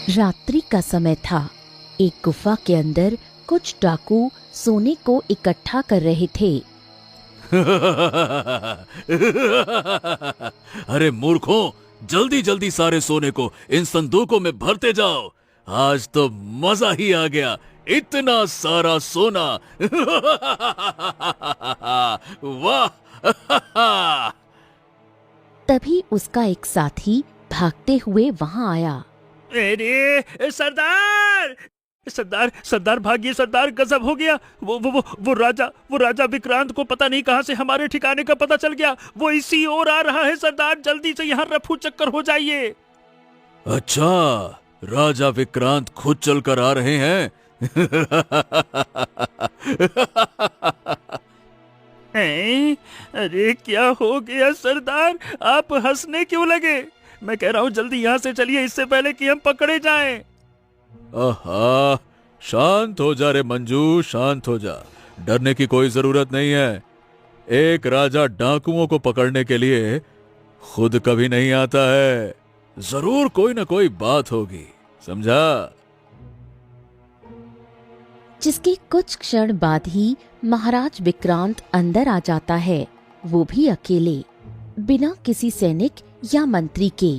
रात्रि का समय था। एक गुफा के अंदर कुछ डाकू सोने को इकट्ठा कर रहे थे। अरे मूर्खों, जल्दी जल्दी सारे सोने को इन संदूकों में भरते जाओ। आज तो मजा ही आ गया, इतना सारा सोना। वाह। तभी उसका एक साथी भागते हुए वहां आया। अरे सरदार, सरदार सरदार भागिए सरदार, गजब हो गया। वो राजा विक्रांत को पता नहीं कहां से हमारे ठिकाने का पता चल गया। वो इसी ओर आ रहा है सरदार, जल्दी से यहाँ रफू चक्कर हो जाइए। अच्छा, राजा विक्रांत खुद चलकर आ रहे हैं। अरे क्या हो गया सरदार, आप हंसने क्यों लगे? मैं कह रहा हूँ जल्दी यहाँ से चलिए, इससे पहले कि हम पकड़े जाएं। आहा, शांत हो जा रे मंजू, शांत हो जा। डरने की कोई जरूरत नहीं है। एक राजा डाकुओं को पकड़ने के लिए खुद कभी नहीं आता है। जरूर कोई ना कोई बात होगी, समझा? जिसके कुछ क्षण बाद ही महाराज विक्रांत अंदर आ जाता है, वो भी अकेले, बिना किसी सैनिक या मंत्री के।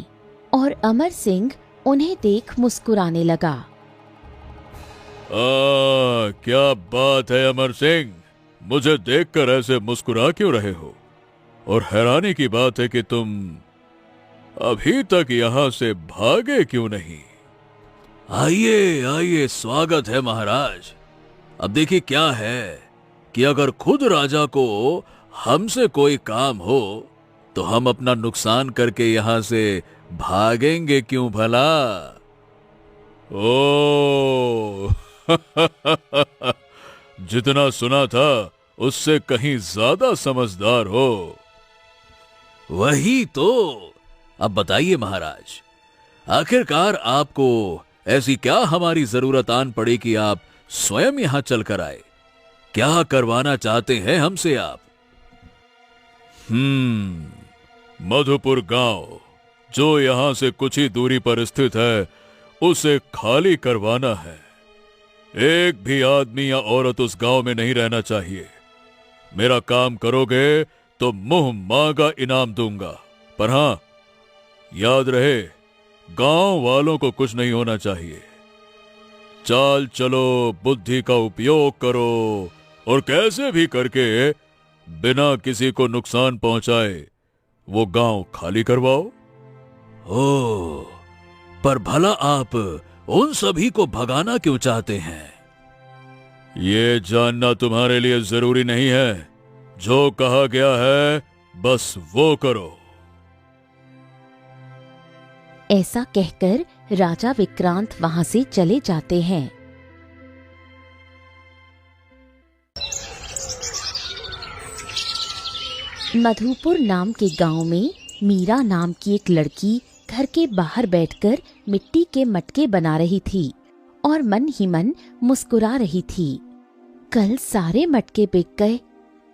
और अमर सिंह उन्हें देख मुस्कुराने लगा। क्या बात है अमर सिंह, मुझे देखकर ऐसे मुस्कुरा क्यों रहे हो? और हैरानी की बात है कि तुम अभी तक यहां से भागे क्यों नहीं? आइए आइए, स्वागत है महाराज। अब देखिए क्या है कि अगर खुद राजा को हमसे कोई काम हो तो हम अपना नुकसान करके यहां से भागेंगे क्यों भला? ओ जितना सुना था उससे कहीं ज्यादा समझदार हो। वही तो। अब बताइए महाराज, आखिरकार आपको ऐसी क्या हमारी जरूरत आन पड़ी कि आप स्वयं यहां चलकर आए? क्या करवाना चाहते हैं हमसे आप? मधुपुर गांव, जो यहां से कुछ ही दूरी पर स्थित है, उसे खाली करवाना है। एक भी आदमी या औरत उस गांव में नहीं रहना चाहिए। मेरा काम करोगे तो मुंह मांगा इनाम दूंगा, पर हां, याद रहे, गांव वालों को कुछ नहीं होना चाहिए। चाल चलो, बुद्धि का उपयोग करो और कैसे भी करके बिना किसी को नुकसान पहुंचाए वो गांव खाली करवाओ। ओ, पर भला आप उन सभी को भगाना क्यों चाहते हैं? ये जानना तुम्हारे लिए जरूरी नहीं है। जो कहा गया है बस वो करो। ऐसा कहकर राजा विक्रांत वहां से चले जाते हैं। मधुपुर नाम के गांव में मीरा नाम की एक लड़की घर के बाहर बैठकर मिट्टी के मटके बना रही थी और मन ही मन मुस्कुरा रही थी। कल सारे मटके बिक गए।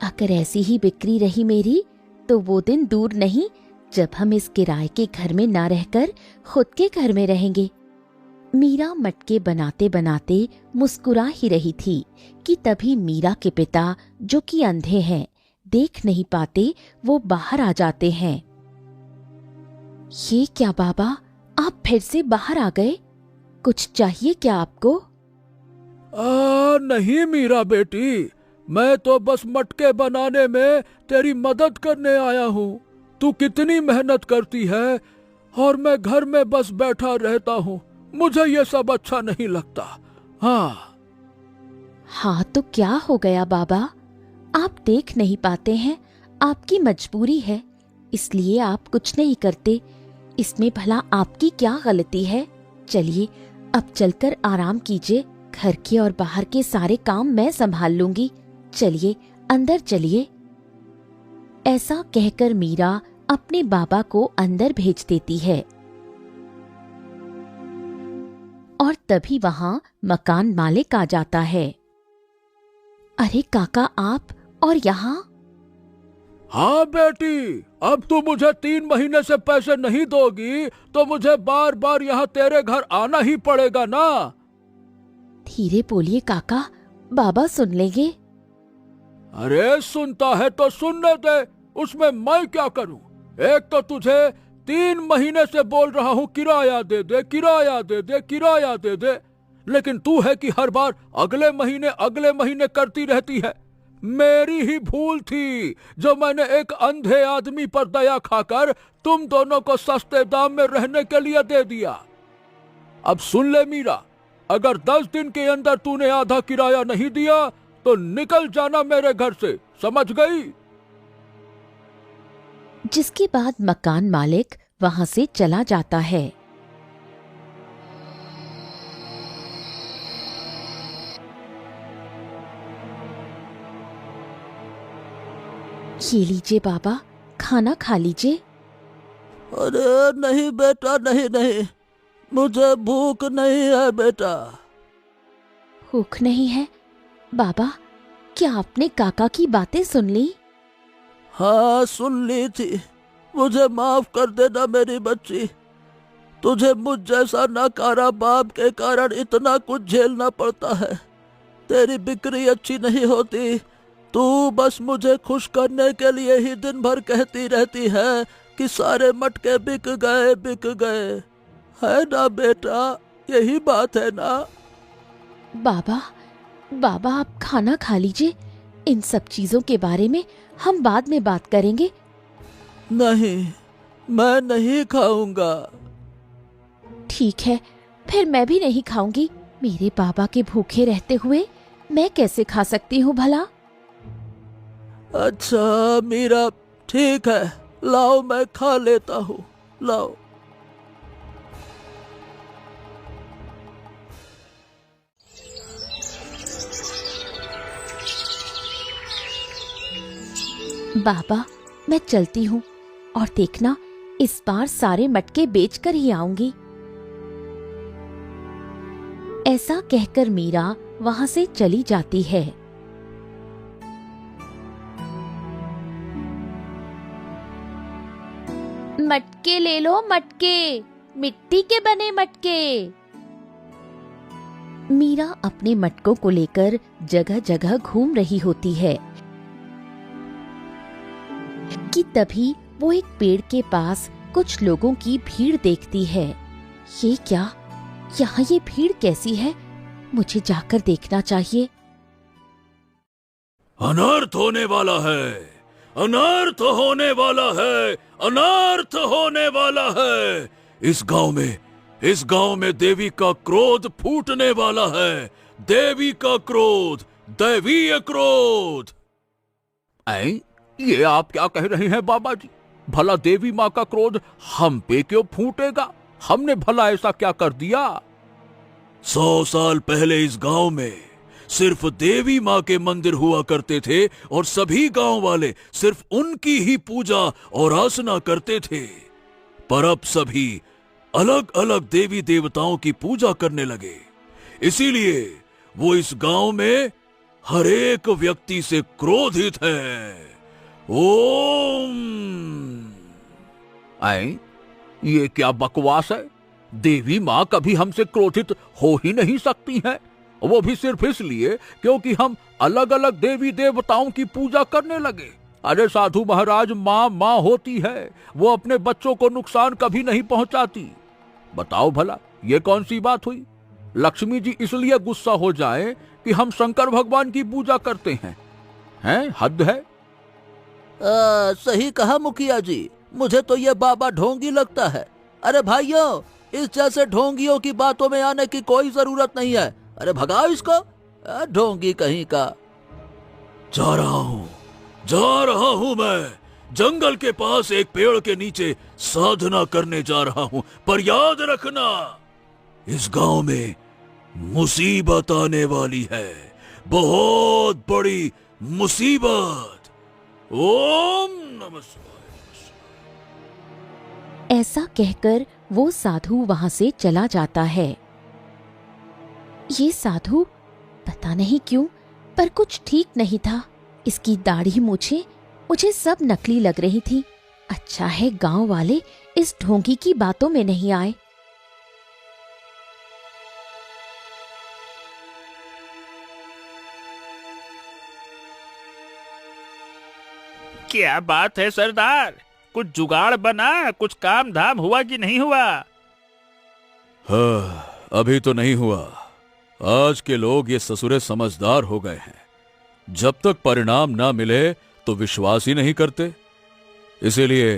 अगर ऐसी ही बिक्री रही मेरी, तो वो दिन दूर नहीं जब हम इस किराए के घर में ना रहकर खुद के घर में रहेंगे। मीरा मटके बनाते बनाते मुस्कुरा ही रही थी कि तभी मीरा के पिता, जो कि अंधे हैं, देख नहीं पाते, वो बाहर आ जाते हैं। ये क्या बाबा, आप फिर से बाहर आ गए? कुछ चाहिए क्या आपको? नहीं मीरा बेटी, मैं तो बस मटके बनाने में तेरी मदद करने आया हूँ। तू कितनी मेहनत करती है और मैं घर में बस बैठा रहता हूँ। मुझे ये सब अच्छा नहीं लगता। हाँ तो क्या हो गया बाबा? आप देख नहीं पाते हैं, आपकी मजबूरी है, इसलिए आप कुछ नहीं करते। इसमें भला आपकी क्या गलती है? चलिए अब चलकर आराम कीजिए। घर के और बाहर के सारे काम मैं संभाल लूंगी। चलिए अंदर चलिए। ऐसा कहकर मीरा अपने बाबा को अंदर भेज देती है। और तभी वहां मकान मालिक आ जाता है। अरे काका, आप और यहाँ? हाँ बेटी, अब तू मुझे 3 महीने से पैसे नहीं दोगी तो मुझे बार बार यहाँ तेरे घर आना ही पड़ेगा ना। धीरे बोलिए काका, बाबा सुन लेंगे। अरे सुनता है तो सुनने दे, उसमें मैं क्या करूं। एक तो तुझे 3 महीने से बोल रहा हूं किराया दे दे, किराया दे दे, किराया दे दे, लेकिन तू है कि हर बार अगले महीने करती रहती है। मेरी ही भूल थी जो मैंने एक अंधे आदमी पर दया खाकर तुम दोनों को सस्ते दाम में रहने के लिए दे दिया। अब सुन ले मीरा, अगर 10 दिन के अंदर तूने आधा किराया नहीं दिया तो निकल जाना मेरे घर से, समझ गई? जिसके बाद मकान मालिक वहां से चला जाता है। ये लीजिए बाबा, खाना खा लीजिए। अरे नहीं बेटा, नहीं नहीं, मुझे भूख नहीं है बेटा। भूख नहीं है? बाबा, क्या आपने काका की बातें सुन ली? हाँ सुन ली थी। मुझे माफ कर देना मेरी बच्ची। तुझे मुझ जैसा नाकारा बाप के कारण इतना कुछ झेलना पड़ता है। तेरी बिक्री अच्छी नहीं होती, तू बस मुझे खुश करने के लिए ही दिन भर कहती रहती है कि सारे मटके बिक गए, बिक गए। है ना बेटा, यही बात है ना? बाबा आप खाना खा लीजिए। इन सब चीजों के बारे में हम बाद में बात करेंगे। नहीं, मैं नहीं खाऊंगा। ठीक है, फिर मैं भी नहीं खाऊंगी। मेरे बाबा के भूखे रहते हुए मैं कैसे खा सकती हूँ भला? अच्छा मीरा, ठीक है, लाओ मैं खा लेता हूँ, लाओ। बाबा, मैं चलती हूँ, और देखना इस बार सारे मटके बेचकर ही आऊंगी। ऐसा कहकर मीरा वहां से चली जाती है। मटके ले लो, मटके, मिट्टी के बने मटके। मीरा अपने मटकों को लेकर जगह जगह घूम रही होती है कि तभी वो एक पेड़ के पास कुछ लोगों की भीड़ देखती है। ये क्या, यहाँ ये भीड़ कैसी है? मुझे जाकर देखना चाहिए। अनर्थ होने वाला है, अनर्थ होने वाला है, अनर्थ होने वाला है। इस गांव में देवी का क्रोध फूटने वाला है। देवी का क्रोध, दैवीय क्रोध। ये आप क्या कह रहे हैं बाबा जी? भला देवी माँ का क्रोध हम पे क्यों फूटेगा? हमने भला ऐसा क्या कर दिया? 100 साल पहले इस गांव में सिर्फ देवी माँ के मंदिर हुआ करते थे और सभी गांव वाले सिर्फ उनकी ही पूजा और आसना करते थे। पर अब सभी अलग अलग देवी देवताओं की पूजा करने लगे। इसीलिए वो इस गांव में हर एक व्यक्ति से क्रोधित है। ओम। ये क्या बकवास है? देवी माँ कभी हमसे क्रोधित हो ही नहीं सकती हैं। वो भी सिर्फ इसलिए क्योंकि हम अलग अलग देवी देवताओं की पूजा करने लगे। अरे साधु महाराज, माँ होती है, वो अपने बच्चों को नुकसान कभी नहीं पहुंचाती। बताओ भला ये कौन सी बात हुई? लक्ष्मी जी इसलिए गुस्सा हो जाए कि हम शंकर भगवान की पूजा करते हैं? हद है। सही कहा मुखिया जी, मुझे तो ये बाबा ढोंगी लगता है। अरे भाइयों, इस जैसे ढोंगियों की बातों में आने की कोई जरूरत नहीं है। अरे भगाओ इसको, ढोंगी कहीं का। जा रहा हूं मैं। जंगल के पास एक पेड़ के नीचे साधना करने जा रहा हूं। पर याद रखना, इस गांव में मुसीबत आने वाली है, बहुत बड़ी मुसीबत। ओम नमः शिवाय। ऐसा कहकर वो साधु वहां से चला जाता है। ये साधु पता नहीं क्यों, पर कुछ ठीक नहीं था। इसकी दाढ़ी मूछें मुझे सब नकली लग रही थी। अच्छा है गांव वाले इस ढोंगी की बातों में नहीं आए। क्या बात है सरदार, कुछ जुगाड़ बना, कुछ काम धाम हुआ कि नहीं हुआ? हाँ, अभी तो नहीं हुआ। आज के लोग ये ससुरे समझदार हो गए हैं। जब तक परिणाम ना मिले तो विश्वास ही नहीं करते। इसीलिए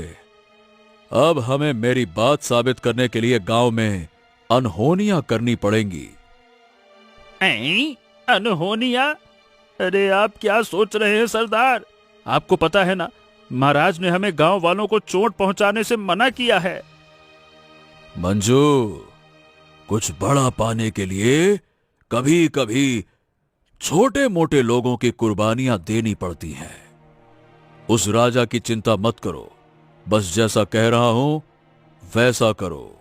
अब हमें मेरी बात साबित करने के लिए गांव में अनहोनियां करनी पड़ेंगी। अनहोनिया? अरे आप क्या सोच रहे हैं सरदार? आपको पता है ना, महाराज ने हमें गांव वालों को चोट पहुंचाने से मना किया है। मंजू, कुछ बड़ा पाने के लिए कभी कभी छोटे मोटे लोगों की कुर्बानियां देनी पड़ती हैं। उस राजा की चिंता मत करो, बस जैसा कह रहा हूं वैसा करो।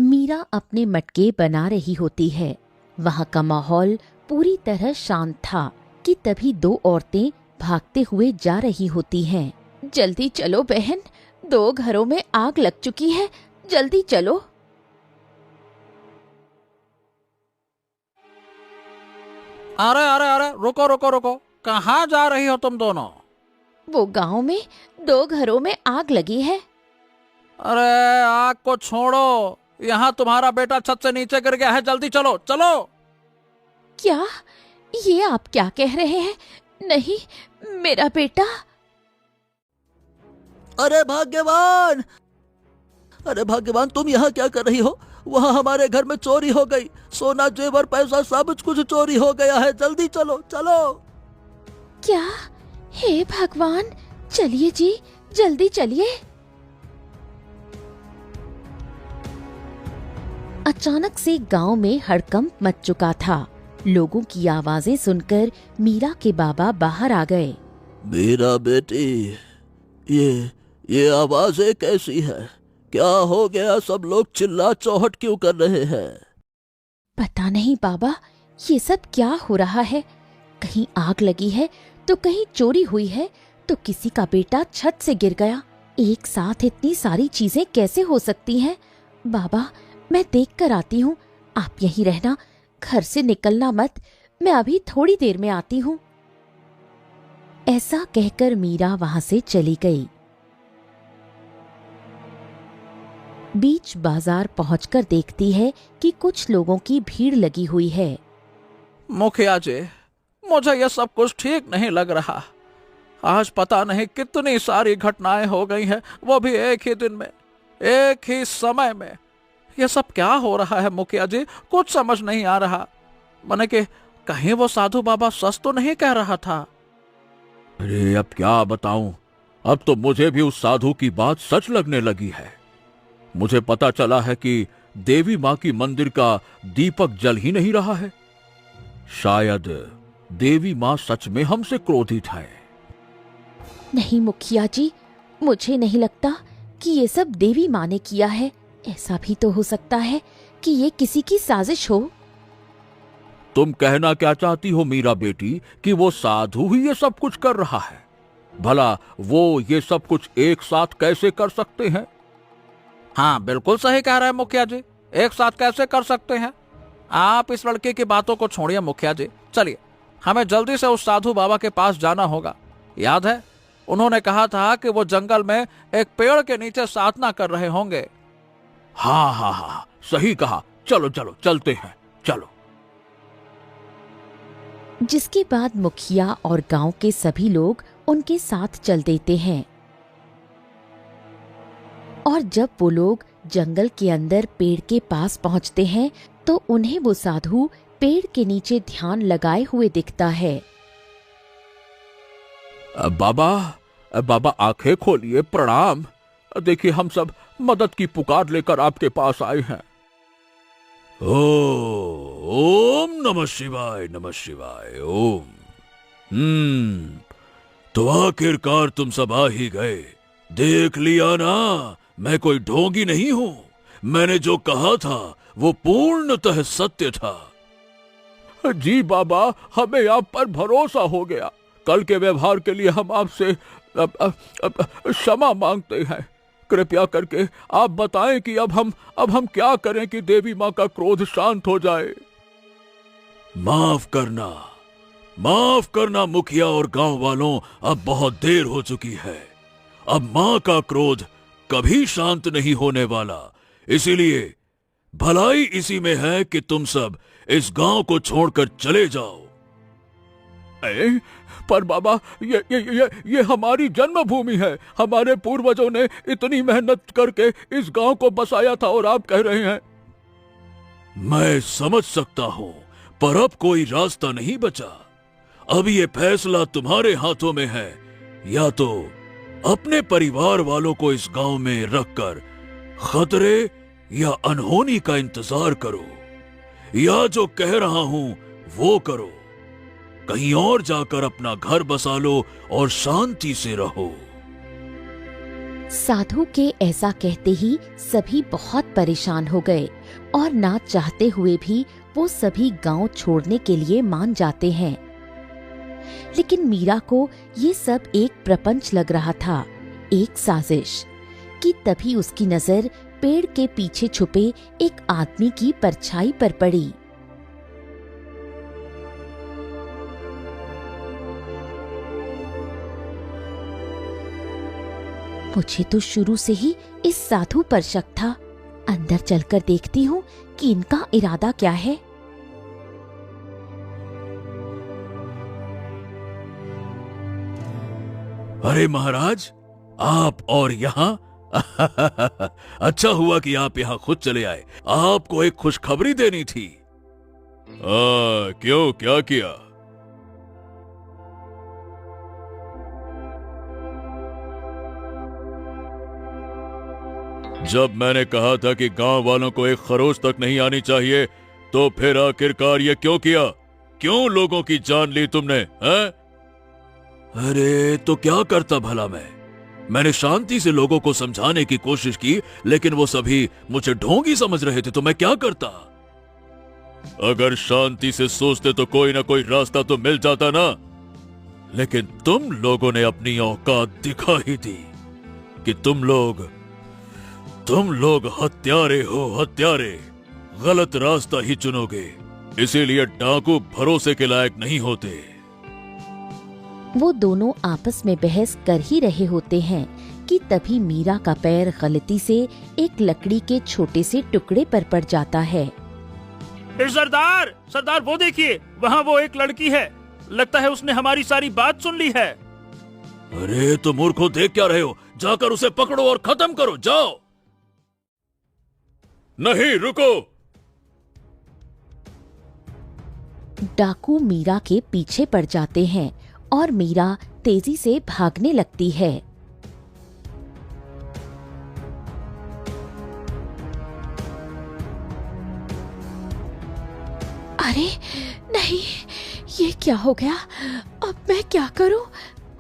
मीरा अपने मटके बना रही होती है। वहाँ का माहौल पूरी तरह शांत था कि तभी दो औरतें भागते हुए जा रही होती हैं। जल्दी चलो बहन, 2 घरों में आग लग चुकी है, जल्दी चलो। अरे अरे अरे, रुको रुको रुको, कहाँ जा रही हो तुम दोनों? वो गांव में 2 घरों में आग लगी है। अरे आग को छोड़ो, यहाँ तुम्हारा बेटा छत से नीचे गिर गया है, जल्दी चलो चलो। क्या? ये आप क्या कह रहे हैं? नहीं, मेरा बेटा। अरे भाग्यवान, अरे भाग्यवान, तुम यहाँ क्या कर रही हो? वहाँ हमारे घर में चोरी हो गई, सोना जेवर पैसा सब कुछ चोरी हो गया है, जल्दी चलो चलो। क्या? हे भगवान, चलिए जी, जल्दी चलिए। अचानक से गांव में हड़कंप मच चुका था। लोगों की आवाजें सुनकर मीरा के बाबा बाहर आ गए। मेरा बेटी, ये आवाजें कैसी है? क्या हो गया? सब लोग चिल्ला चौहट क्यों कर रहे हैं? पता नहीं बाबा, ये सब क्या हो रहा है? कहीं आग लगी है तो कहीं चोरी हुई है, तो किसी का बेटा छत से गिर गया। एक साथ इतनी सारी चीजें कैसे हो सकती हैं? बाबा, मैं देख कर आती हूँ, आप यहीं रहना, घर से निकलना मत, मैं अभी थोड़ी देर में आती हूँ। ऐसा कहकर मीरा वहां से चली गई। बीच बाजार पहुंचकर देखती है कि कुछ लोगों की भीड़ लगी हुई है। मुखिया जी, मुझे यह सब कुछ ठीक नहीं लग रहा। आज पता नहीं कितनी सारी घटनाएं हो गई हैं, वो भी एक ही दिन में, एक ही समय में। यह सब क्या हो रहा है मुखिया जी? कुछ समझ नहीं आ रहा। माने कि कहीं वो साधु बाबा सच तो नहीं कह रहा था? अरे अब क्या बताऊं, अब तो मुझे भी उस साधु की बात सच लगने लगी है। मुझे पता चला है कि देवी माँ की मंदिर का दीपक जल ही नहीं रहा है। शायद देवी माँ सच में हमसे क्रोधित है। नहीं मुखिया जी, मुझे नहीं लगता कि ये सब देवी माँ ने किया है। ऐसा भी तो हो सकता है कि ये किसी की साजिश हो। तुम कहना क्या चाहती हो मीरा बेटी, कि वो साधु ही ये सब कुछ कर रहा है? भला वो ये सब कुछ एक साथ कैसे कर सकते हैं? हाँ, बिल्कुल सही कह रहे हैं मुखिया जी, एक साथ कैसे कर सकते हैं? आप इस लड़के की बातों को छोड़िए मुखिया जी, चलिए हमें जल्दी से उस साधु बाबा के पास जाना होगा। याद है, उन्होंने कहा था कि वो जंगल में एक पेड़ के नीचे साधना कर रहे होंगे। हाँ हाँ हाँ, सही कहा, चलो चलो चलते हैं, चलो। जिसके बाद मुखिया और गांव के सभी लोग उनके साथ चल देते हैं। और जब वो लोग जंगल के अंदर पेड़ के पास पहुंचते हैं तो उन्हें वो साधु पेड़ के नीचे ध्यान लगाए हुए दिखता है। बाबा आंखें खोलिए, प्रणाम। देखिए, हम सब मदद की पुकार लेकर आपके पास आए हैं। ओम नमः शिवाय, नमः शिवाय, ओम। तो आखिरकार तुम सब आ ही गए। देख लिया ना, मैं कोई ढोंगी नहीं हूं। मैंने जो कहा था वो पूर्णतः सत्य था। जी बाबा, हमें आप पर भरोसा हो गया। कल के व्यवहार के लिए हम आपसे क्षमा मांगते हैं। कृपया करके आप बताएं कि अब हम क्या करें कि देवी माँ का क्रोध शांत हो जाए। माफ करना मुखिया और गांव वालों, अब बहुत देर हो चुकी है। अब माँ का क्रोध कभी शांत नहीं होने वाला। इसीलिए भलाई इसी में है कि तुम सब इस गांव को छोड़कर चले जाओ। पर बाबा, ये हमारी जन्मभूमि है। हमारे पूर्वजों ने इतनी मेहनत करके इस गांव को बसाया था और आप कह रहे हैं। मैं समझ सकता हूं, पर अब कोई रास्ता नहीं बचा। अब ये फैसला तुम्हारे हाथों में है। या तो अपने परिवार वालों को इस गांव में रखकर खतरे या अनहोनी का इंतजार करो, या जो कह रहा हूं वो करो। कहीं और जाकर अपना घर बसा लो और शांति से रहो। साधु के ऐसा कहते ही सभी बहुत परेशान हो गए और ना चाहते हुए भी वो सभी गांव छोड़ने के लिए मान जाते हैं। लेकिन मीरा को ये सब एक प्रपंच लग रहा था, एक साजिश। कि तभी उसकी नजर पेड़ के पीछे छुपे एक आदमी की परछाई पर पड़ी। मुझे तो शुरू से ही इस साधु पर शक था। अंदर चलकर देखती हूँ कि इनका इरादा क्या है। अरे महाराज, आप और यहाँ? अच्छा हुआ कि आप यहाँ खुद चले आए। आपको एक खुशखबरी देनी थी। क्यों, क्या किया? जब मैंने कहा था कि गांव वालों को एक खरोच तक नहीं आनी चाहिए, तो फिर आखिरकार ये क्यों किया? क्यों लोगों की जान ली तुमने, हैं? अरे तो क्या करता भला मैंने शांति से लोगों को समझाने की कोशिश की, लेकिन वो सभी मुझे ढोंगी समझ रहे थे, तो मैं क्या करता? अगर शांति से सोचते तो कोई ना कोई रास्ता तो मिल जाता ना। लेकिन तुम लोगों ने अपनी औकात दिखा ही दी कि तुम लोग हत्यारे हो, हत्यारे। गलत रास्ता ही चुनोगे, इसीलिए डाकू भरोसे के लायक नहीं होते। वो दोनों आपस में बहस कर ही रहे होते हैं कि तभी मीरा का पैर गलती से एक लकड़ी के छोटे से टुकड़े पर पड़ जाता है। सरदार, सरदार वो देखिए, वहाँ वो एक लड़की है। लगता है उसने हमारी सारी बात सुन ली है। अरे तो मूर्खों, देख क्या रहे हो? जाकर उसे पकड़ो और खत्म करो, जाओ। नहीं, रुको। डाकू मीरा के पीछे पड़ जाते हैं और मीरा तेजी से भागने लगती है। अरे नहीं, ये क्या हो गया? अब मैं क्या करूं?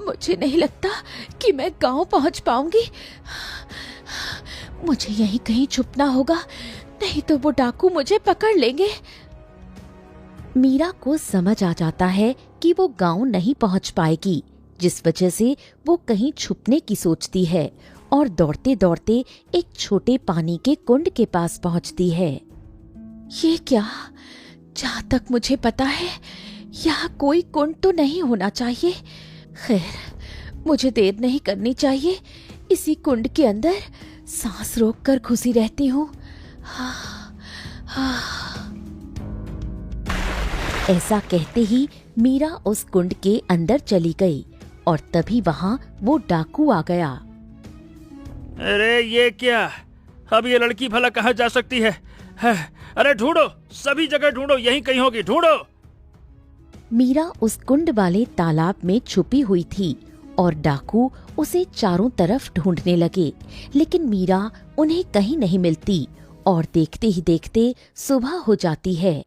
मुझे नहीं लगता कि मैं गांव पहुंच पाऊंगी। मुझे यहीं कहीं छुपना होगा, नहीं तो वो डाकू मुझे पकड़ लेंगे। मीरा को समझ आ जाता है कि वो गांव नहीं पहुंच पाएगी, जिस वजह से वो कहीं छुपने की सोचती है और दौड़ते दौड़ते एक छोटे पानी के कुंड के पास पहुंचती है। ये क्या? जहां तक मुझे पता है यहाँ कोई कुंड तो नहीं होना चाहिए। खैर, मुझे देर नहीं करनी चाहिए। इसी कुंड के अंदर सांस रोककर घुसी रहती हूँ। ऐसा कहते ही मीरा उस कुंड के अंदर चली गई और तभी वहाँ वो डाकू आ गया। अरे ये क्या? अब ये लड़की भला कहाँ जा सकती है? अरे ढूंढो, सभी जगह ढूंढो, यहीं कहीं होगी, ढूंढो। मीरा उस कुंड वाले तालाब में छुपी हुई थी और डाकू उसे चारों तरफ ढूंढने लगे, लेकिन मीरा उन्हें कहीं नहीं मिलती और देखते ही देखते सुबह हो जाती है।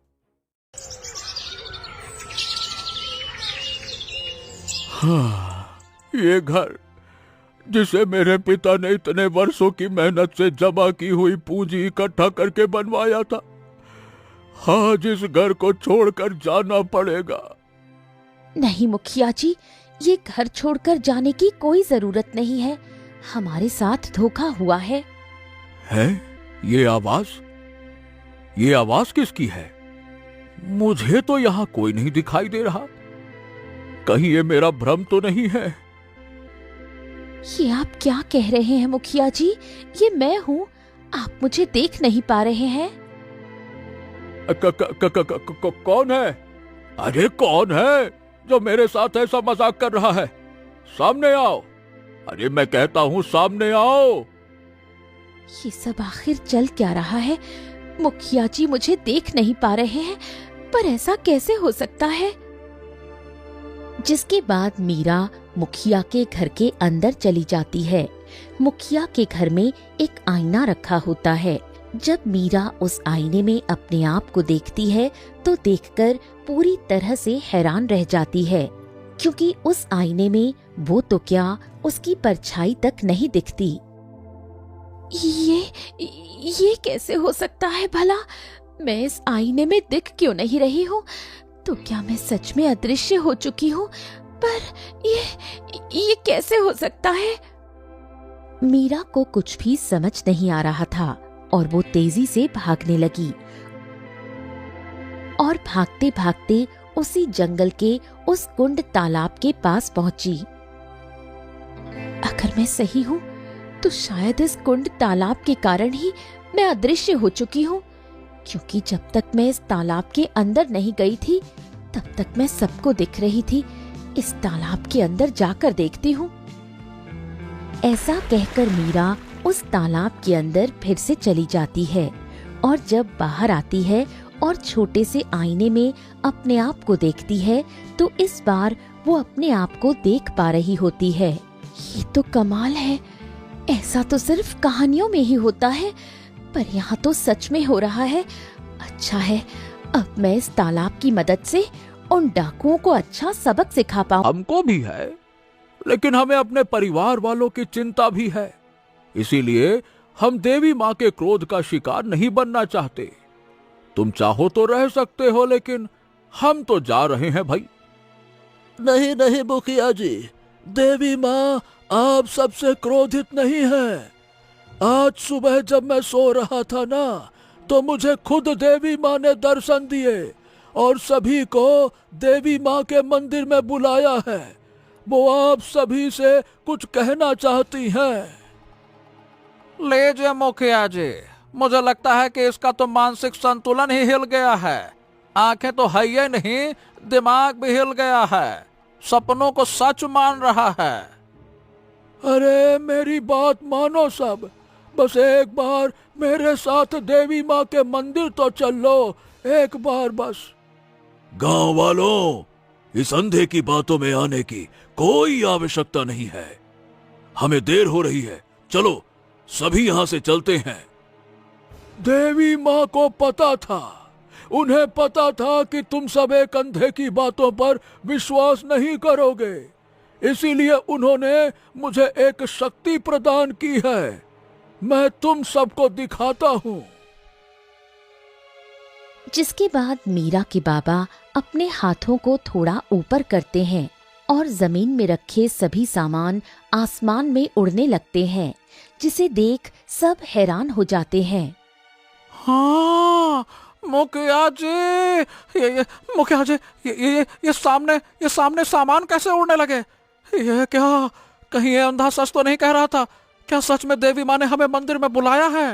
ये घर जिसे मेरे पिता ने इतने वर्षों की मेहनत से जमा की हुई पूंजी इकट्ठा करके बनवाया था, आज इस घर को छोड़कर जाना पड़ेगा। नहीं मुखिया जी, ये घर छोड़कर जाने की कोई जरूरत नहीं है। हमारे साथ धोखा हुआ है। है? ये आवाज किसकी है? मुझे तो यहाँ कोई नहीं दिखाई दे रहा। कहीं ये मेरा भ्रम तो नहीं है? ये आप क्या कह रहे हैं मुखिया जी? ये मैं हूँ। आप मुझे देख नहीं पा रहे हैं? कौन है? अरे कौन है जो मेरे साथ ऐसा मजाक कर रहा है? सामने आओ। अरे मैं कहता हूँ सामने आओ। ये सब आखिर चल क्या रहा है? मुखिया जी मुझे देख नहीं पा रहे हैं, पर ऐसा कैसे हो सकता है? जिसके बाद मीरा मुखिया के घर के अंदर चली जाती है। मुखिया के घर में एक आईना रखा होता है। जब मीरा उस आईने में अपने आप को देखती है तो देखकर पूरी तरह से हैरान रह जाती है, क्योंकि उस आईने में वो तो क्या, उसकी परछाई तक नहीं दिखती। ये कैसे हो सकता है भला? मैं इस आईने में दिख क्यों नहीं रही हूँ? तो क्या मैं सच में अदृश्य हो चुकी हूँ? पर ये कैसे हो सकता है? मीरा को कुछ भी समझ नहीं आ रहा था और वो तेजी से भागने लगी और भागते भागते उसी जंगल के उस कुंड तालाब के पास पहुंची। अगर मैं सही हूँ तो शायद इस कुंड तालाब के कारण ही मैं अदृश्य हो चुकी हूँ, क्योंकि जब तक मैं इस तालाब के अंदर नहीं गई थी तब तक मैं सबको दिख रही थी। इस तालाब के अंदर जाकर देखती हूँ। ऐसा कहकर मीरा उस तालाब के अंदर फिर से चली जाती है और जब बाहर आती है और छोटे से आईने में अपने आप को देखती है तो इस बार वो अपने आप को देख पा रही होती है। ये तो कमाल है। ऐसा तो सिर्फ कहानियों में ही होता है, पर यहाँ तो सच में हो रहा है। अच्छा है, अब मैं इस तालाब की मदद से उन डाकुओं को अच्छा सबक सिखा पाऊं। हमको भी है, लेकिन हमें अपने परिवार वालों की चिंता भी है। इसीलिए हम देवी माँ के क्रोध का शिकार नहीं बनना चाहते। तुम चाहो तो रह सकते हो, लेकिन हम तो जा रहे हैं भाई। नहीं नहीं मुखिया जी, देवी माँ आप सबसे क्रोधित नहीं है। आज सुबह जब मैं सो रहा था ना, तो मुझे खुद देवी माँ ने दर्शन दिए और सभी को देवी माँ के मंदिर में बुलाया है। वो आप सभी से कुछ कहना चाहती हैं। लीजिए मुखिया जी, मुझे लगता है कि इसका तो मानसिक संतुलन ही हिल गया है। आंखें तो है ही नहीं, दिमाग भी हिल गया है। सपनों को सच मान रहा है। अरे मेरी बात मानो सब, बस एक बार मेरे साथ देवी माँ के मंदिर तो चल लो, एक बार बस। गांव वालों, इस अंधे की बातों में आने की कोई आवश्यकता नहीं है। हमें देर हो रही है, चलो सभी यहां से चलते हैं। देवी माँ को पता था, उन्हें पता था कि तुम सब एक अंधे की बातों पर विश्वास नहीं करोगे, इसीलिए उन्होंने मुझे एक शक्ति प्रदान की है। मैं तुम सबको दिखाता हूँ। जिसके बाद मीरा के बाबा अपने हाथों को थोड़ा ऊपर करते हैं और जमीन में रखे सभी सामान आसमान में उड़ने लगते हैं, जिसे देख सब हैरान हो जाते हैं। हाँ मुखिया जी, मुखिया जी, ये सामने सामान कैसे उड़ने लगे? ये क्या, कहीं ये अंधा सच तो नहीं कह रहा था? क्या सच में देवी माँ ने हमें मंदिर में बुलाया है?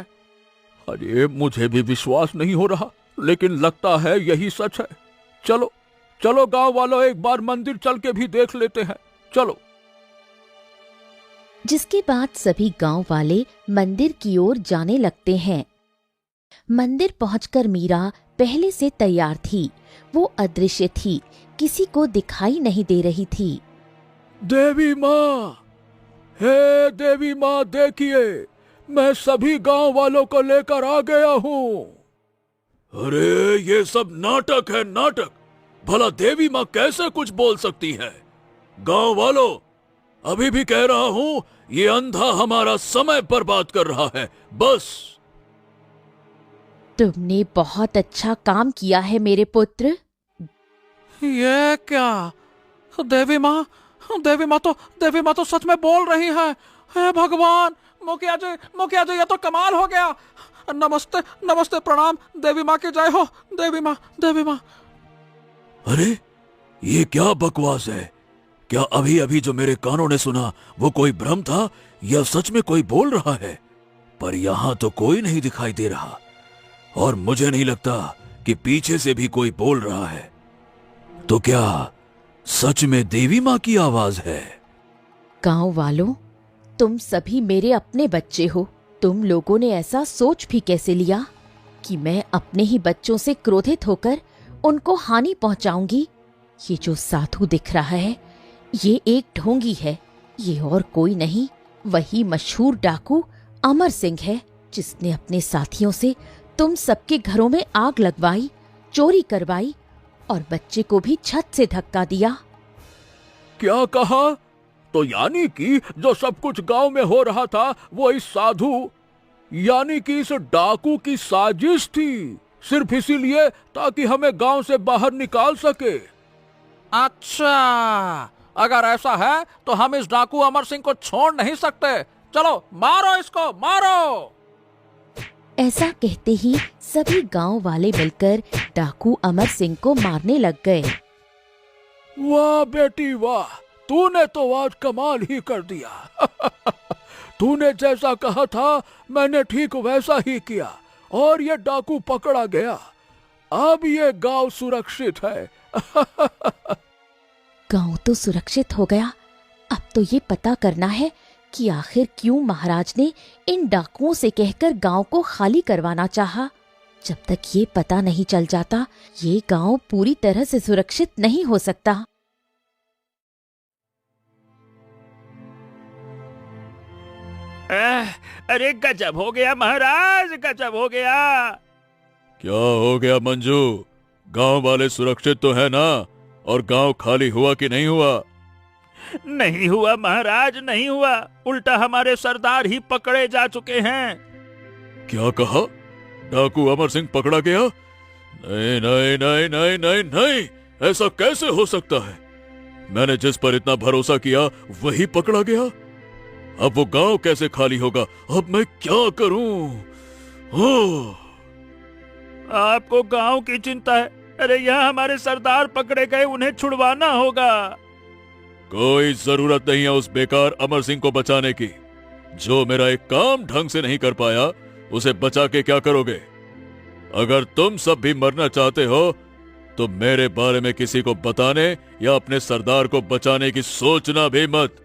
अरे मुझे भी विश्वास नहीं हो रहा, लेकिन लगता है यही सच है। चलो चलो गांव वालों, एक बार मंदिर चल के भी देख लेते हैं, चलो। जिसके बाद सभी गांव वाले मंदिर की ओर जाने लगते हैं। मंदिर पहुंचकर मीरा पहले से तैयार थी। वो अदृश्य थी, किसी को दिखाई नहीं दे रही थी। देवी माँ, हे देवी माँ, देखिए मैं सभी गांव वालों को लेकर आ गया हूँ। अरे ये सब नाटक है, नाटक। भला देवी माँ कैसे कुछ बोल सकती है? गांव वालों, अभी भी कह रहा हूं, ये अंधा हमारा समय बर्बाद कर रहा है, बस। तुमने बहुत अच्छा काम किया है मेरे पुत्र। ये क्या? देवी माँ तो सच में बोल रही है। हे भगवान, मुखिया जी ये तो कमाल हो गया। नमस्ते नमस्ते, प्रणाम, देवी माँ की जय हो। देवी माँ। अरे ये क्या बकवास है? क्या अभी अभी जो मेरे कानों ने सुना वो कोई भ्रम था या सच में कोई बोल रहा है? पर यहाँ तो कोई नहीं दिखाई दे रहा और मुझे नहीं लगता कि पीछे से भी कोई बोल रहा है। तो क्या सच में देवी माँ की आवाज है? गांव वालों, तुम सभी मेरे अपने बच्चे हो। तुम लोगों ने ऐसा सोच भी कैसे लिया कि मैं अपने ही बच्चों से क्रोधित होकर उनको हानि पहुंचाऊंगी? ये जो साधु दिख रहा है, ये एक ढोंगी है। ये और कोई नहीं, वही मशहूर डाकू अमर सिंह है, जिसने अपने साथियों से तुम सबके घरों में आग लगवाई, चोरी करवाई और बच्चे को भी छत से धक्का दिया। क्या कहा? तो यानी कि जो सब कुछ गांव में हो रहा था वो इस साधु यानी कि इस डाकू की साजिश थी, सिर्फ इसीलिए ताकि हमें गांव से बाहर निकाल सके। अच्छा, अगर ऐसा है तो हम इस डाकू अमर सिंह को छोड़ नहीं सकते। चलो मारो इसको, मारो। ऐसा कहते ही सभी गांव वाले मिलकर डाकू अमर सिंह को मारने लग गए। वाह बेटी वाह, तूने तो आज कमाल ही कर दिया। तूने जैसा कहा था मैंने ठीक वैसा ही किया और ये डाकू पकड़ा गया। अब ये गांव सुरक्षित है। गांव तो सुरक्षित हो गया। अब तो ये पता करना है कि आखिर क्यों महाराज ने इन डाकुओं से कहकर गांव को खाली करवाना चाहा। जब तक ये पता नहीं चल जाता, ये गांव पूरी तरह से सुरक्षित नहीं हो सकता। अरे गजब हो गया महाराज, गजब हो गया। क्या हो गया मंजू? गांव वाले सुरक्षित तो है ना? और गांव खाली हुआ कि नहीं हुआ? नहीं हुआ महाराज, नहीं हुआ। उल्टा हमारे सरदार ही पकड़े जा चुके हैं। क्या कहा? डाकू अमर सिंह पकड़ा गया? नहीं नहीं नहीं नहीं नहीं नहीं, ऐसा कैसे हो सकता है? मैंने जिस पर इतना भरोसा किया वही पकड़ा गया। अब वो गांव कैसे खाली होगा? अब मैं क्या करूं? आपको गांव की चिंता है? अरे यहाँ हमारे सरदार पकड़े गए, उन्हें छुड़वाना होगा। कोई जरूरत नहीं है उस बेकार अमर सिंह को बचाने की। जो मेरा एक काम ढंग से नहीं कर पाया उसे बचा के क्या करोगे? अगर तुम सब भी मरना चाहते हो तो मेरे बारे में किसी को बताने या अपने सरदार को बचाने की सोचना भी मत।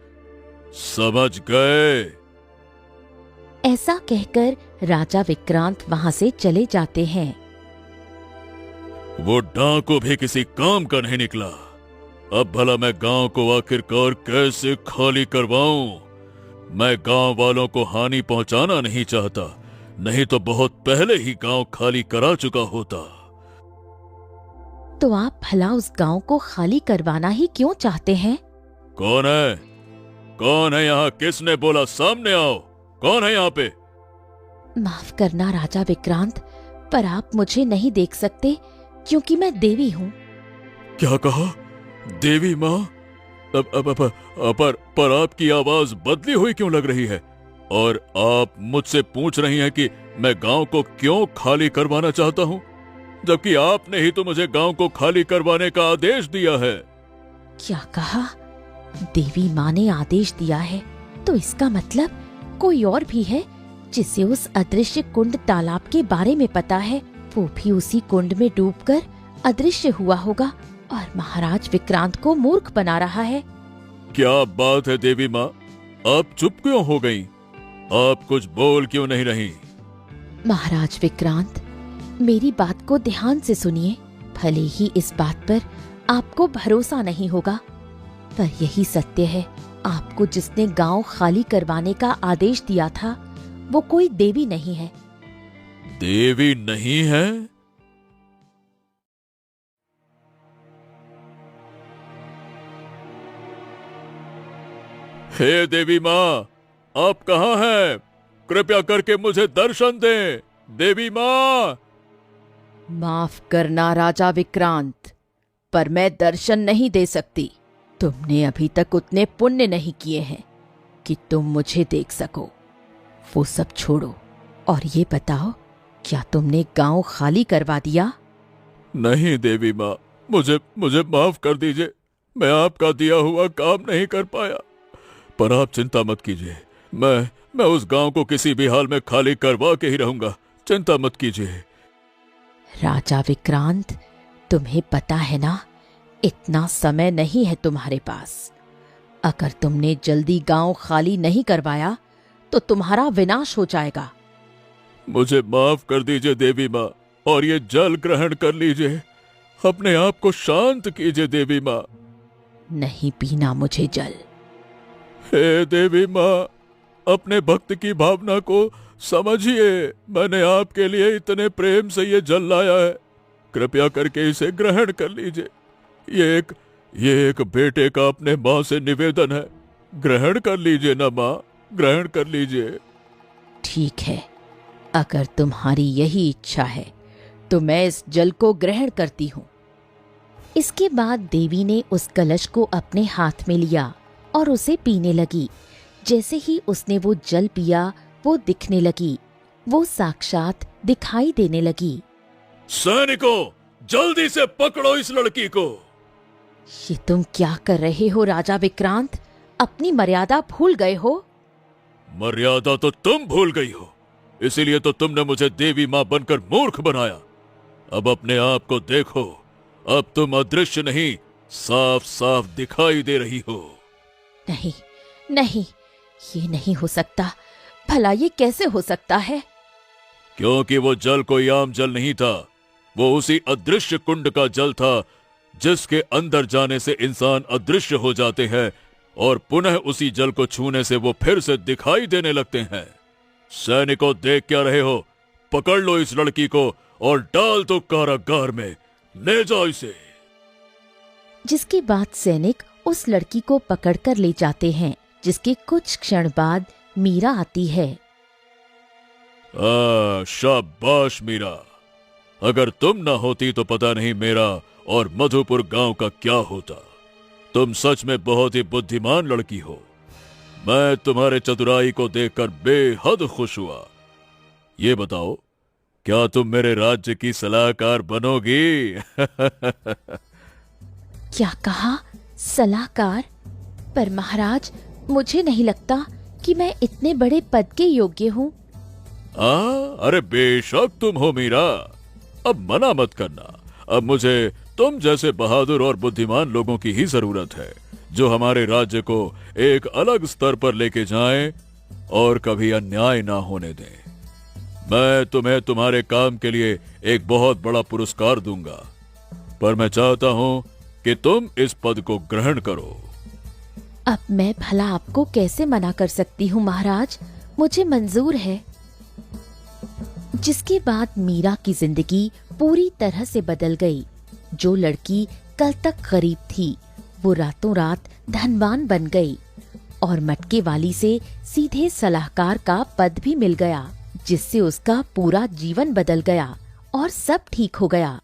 समझ गए? ऐसा कहकर राजा विक्रांत वहां से चले जाते हैं। वो डाकू भी किसी काम का नहीं निकला। अब भला मैं गांव को आखिरकार कैसे खाली करवाऊं? मैं गांव वालों को हानि पहुंचाना नहीं चाहता, नहीं तो बहुत पहले ही गांव खाली करा चुका होता। तो आप भला उस गांव को खाली करवाना ही क्यों चाहते हैं? कौन है? कौन है यहाँ? किसने बोला सामने आओ? कौन है यहाँ पे? माफ करना राजा विक्रांत, पर आप मुझे नहीं देख सकते क्योंकि मैं देवी हूँ। क्या कहा? देवी माँ? पर आपकी आवाज बदली हुई क्यों लग रही है? और आप मुझसे पूछ रही हैं कि मैं गांव को क्यों खाली करवाना चाहता हूँ, जबकि आपने ही तो मुझे गांव को खाली करवाने का आदेश दिया है। क्या कहा? देवी माँ ने आदेश दिया है, तो इसका मतलब कोई और भी है जिसे उस अदृश्य कुंड तालाब के बारे में पता है। वो भी उसी कुंड में डूबकर अदृश्य हुआ होगा और महाराज विक्रांत को मूर्ख बना रहा है। क्या बात है देवी माँ, आप चुप क्यों हो गईं? आप कुछ बोल क्यों नहीं रही? महाराज विक्रांत, मेरी बात को ध्यान से सुनिए। भले ही इस बात पर आपको भरोसा नहीं होगा, पर यही सत्य है। आपको जिसने गांव खाली करवाने का आदेश दिया था वो कोई देवी नहीं है। देवी नहीं है? हे देवी माँ, आप कहाँ हैं? कृपया करके मुझे दर्शन दें। देवी माँ, माफ करना राजा विक्रांत, पर मैं दर्शन नहीं दे सकती। तुमने अभी तक उतने पुण्य नहीं किए हैं कि तुम मुझे देख सको। वो सब छोड़ो और ये बताओ, क्या तुमने गांव खाली करवा दिया? नहीं देवी माँ, मुझे मुझे माफ कर दीजिए। मैं आपका दिया हुआ काम नहीं कर पाया, पर आप चिंता मत कीजिए। मैं उस गांव को किसी भी हाल में खाली करवा के ही रहूंगा। चिंता मत कीजिए। राजा विक्रांत, तुम्हें पता है ना, इतना समय नहीं है तुम्हारे पास। अगर तुमने जल्दी गांव खाली नहीं करवाया तो तुम्हारा विनाश हो जाएगा। मुझे माफ कर दीजिए देवी माँ, और ये जल ग्रहण कर लीजिए। अपने आप को शांत कीजिए देवी माँ। नहीं पीना मुझे जल। हे देवी माँ, अपने भक्त की भावना को समझिए। मैंने आपके लिए इतने प्रेम से ये जल लाया है, कृपया करके इसे ग्रहण कर लीजिए। ये एक बेटे का अपने माँ से निवेदन है। ग्रहण कर लीजिए ना माँ, ग्रहण कर लीजिए। ठीक है, अगर तुम्हारी यही इच्छा है तो मैं इस जल को ग्रहण करती हूँ। इसके बाद देवी ने उस कलश को अपने हाथ में लिया और उसे पीने लगी। जैसे ही उसने वो जल पिया, वो दिखने लगी। वो साक्षात दिखाई देने लगी। सैनिकों, जल्दी से पकड़ो इस लड़की को। ये तुम क्या कर रहे हो राजा विक्रांत? अपनी मर्यादा भूल गए हो? मर्यादा तो तुम भूल गई हो, इसीलिए तो तुमने मुझे देवी माँ बनकर मूर्ख बनाया। अब अपने आप को देखो, अब तुम अदृश्य नहीं, साफ साफ दिखाई दे रही हो। नहीं नहीं, ये नहीं हो सकता। भला ये कैसे हो सकता है? क्योंकि वो जल कोई आम जल नहीं था, वो उसी अदृश्य कुंड का जल था जिसके अंदर जाने से इंसान अदृश्य हो जाते हैं और पुनः उसी जल को छूने से वो फिर से दिखाई देने लगते हैं। सैनिकों, देख क्या रहे हो? पकड़ लो इस लड़की को और डाल दो कारागार में। ले जाओ इसे। जिसके बाद सैनिक उस लड़की को पकड़कर ले जाते हैं। जिसके कुछ क्षण बाद मीरा आती है। शाबाश मीरा, अगर तुम ना होती तो पता नहीं मेरा और मधुपुर गांव का क्या होता। तुम सच में बहुत ही बुद्धिमान लड़की हो। मैं तुम्हारे चतुराई को देखकर बेहद खुश हुआ। ये बताओ, क्या तुम मेरे राज्य की सलाहकार बनोगी? क्या कहा? सलाहकार? पर महाराज, मुझे नहीं लगता कि मैं इतने बड़े पद के योग्य हूँ। अरे बेशक तुम हो मीरा। अब मना मत करना। अब मुझे तुम जैसे बहादुर और बुद्धिमान लोगों की ही जरूरत है, जो हमारे राज्य को एक अलग स्तर पर लेके जाएं और कभी अन्याय ना होने दें। मैं तुम्हें तुम्हारे काम के लिए एक बहुत बड़ा पुरस्कार दूंगा, पर मैं चाहता हूं कि तुम इस पद को ग्रहण करो। अब मैं भला आपको कैसे मना कर सकती हूँ महाराज? मुझे मंजूर है। जिसके बाद मीरा की जिंदगी पूरी तरह से बदल गई। जो लड़की कल तक गरीब थी, वो रातों रात धनवान बन गई और मटके वाली से सीधे सलाहकार का पद भी मिल गया, जिससे उसका पूरा जीवन बदल गया और सब ठीक हो गया।